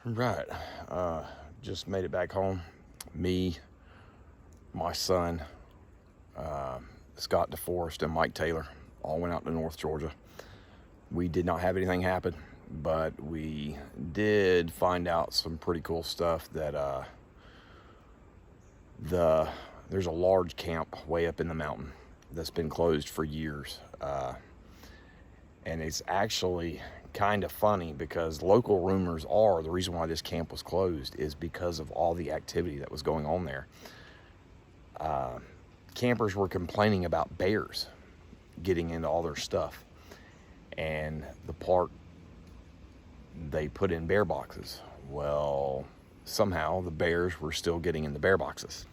Right. Just made it back home. Me, my son, Scott DeForest, and Mike Taylor all went out to North Georgia. We did not have anything happen, but we did find out some pretty cool stuff that there's a large camp way up in the mountain that's been closed for years. And it's actually kind of funny because local rumors are the reason why this camp was closed is because of all the activity that was going on there. Campers were complaining about bears getting into all their stuff, and the park, they put in bear boxes. Well, somehow the bears were still getting in the bear boxes.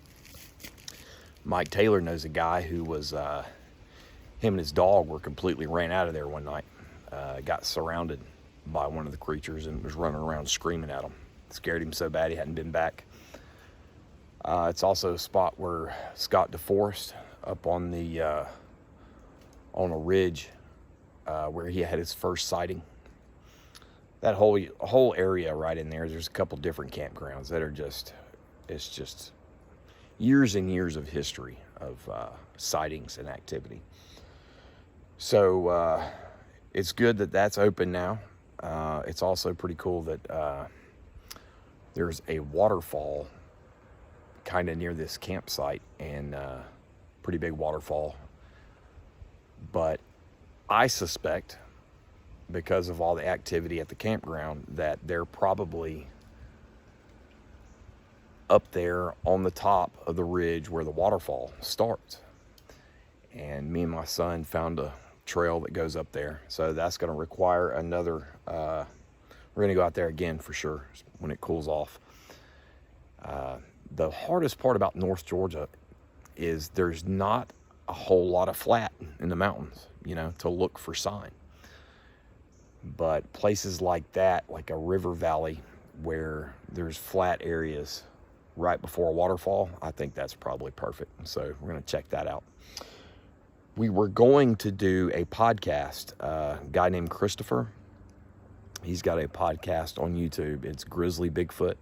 Mike Taylor knows a guy who was, him and his dog were completely ran out of there one night. Got surrounded by one of the creatures and was running around screaming at him. It scared him so bad he hadn't been back. It's also a spot where Scott DeForest, up on the on a ridge where he had his first sighting. That whole area right in there's a couple different campgrounds that are it's just years and years of history of sightings and activity. So it's good that that's open now. It's also pretty cool that there's a waterfall kind of near this campsite, and pretty big waterfall. But I suspect, because of all the activity at the campground, that they're probably up there on the top of the ridge where the waterfall starts. And me and my son found a trail that goes up there. So that's going to require another, we're going to go out there again for sure when it cools off. The hardest part about North Georgia is there's not a whole lot of flat in the mountains, to look for sign. But places like that, like a river valley where there's flat areas right before a waterfall, I think that's probably perfect. So we're going to check that out. We were going to do a podcast, a guy named Christopher. He's got a podcast on YouTube. It's Grizzly Bigfoot.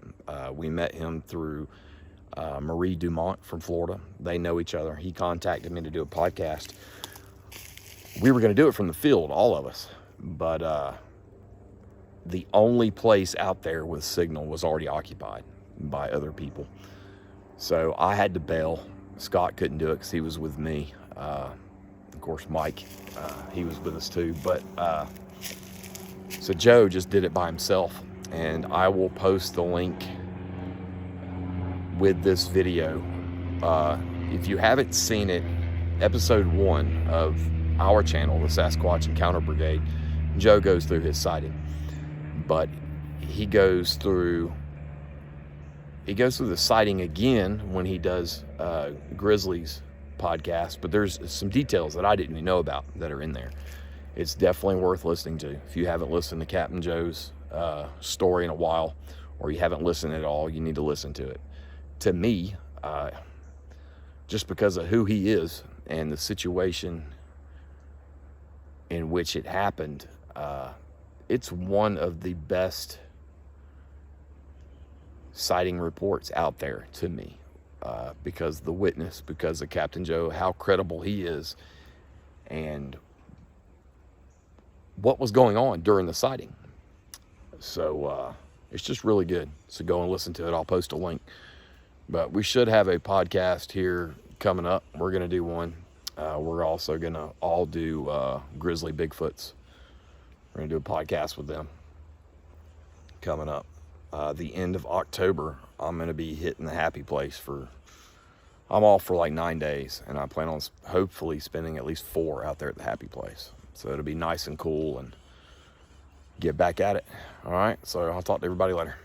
We met him through Marie Dumont from Florida. They know each other. He contacted me to do a podcast. We were going to do it from the field, all of us. But the only place out there with signal was already occupied by other people. So I had to bail. Scott couldn't do it because he was with me. Of course, Mike, he was with us too. But so Joe just did it by himself. And I will post the link with this video. If you haven't seen it, episode 1 of our channel, the Sasquatch Encounter Brigade, Joe goes through his sighting. But he goes through the sighting again when he does Grizzly's podcast, but there's some details that I didn't even know about that are in there. It's definitely worth listening to. If you haven't listened to Captain Joe's story in a while, or you haven't listened at all, you need to listen to it. To me, just because of who he is and the situation in which it happened, it's one of the best sighting reports out there to me, because the witness, because of Captain Joe, how credible he is, and what was going on during the sighting. So it's just really good. So go and listen to it. I'll post a link. But we should have a podcast here coming up. We're going to do one. We're also going to all do Grizzly Bigfoots. We're going to do a podcast with them coming up. The end of October, I'm going to be hitting the happy place I'm off for like 9 days, and I plan on hopefully spending at least 4 out there at the happy place. So it'll be nice and cool and get back at it. All right, so I'll talk to everybody later.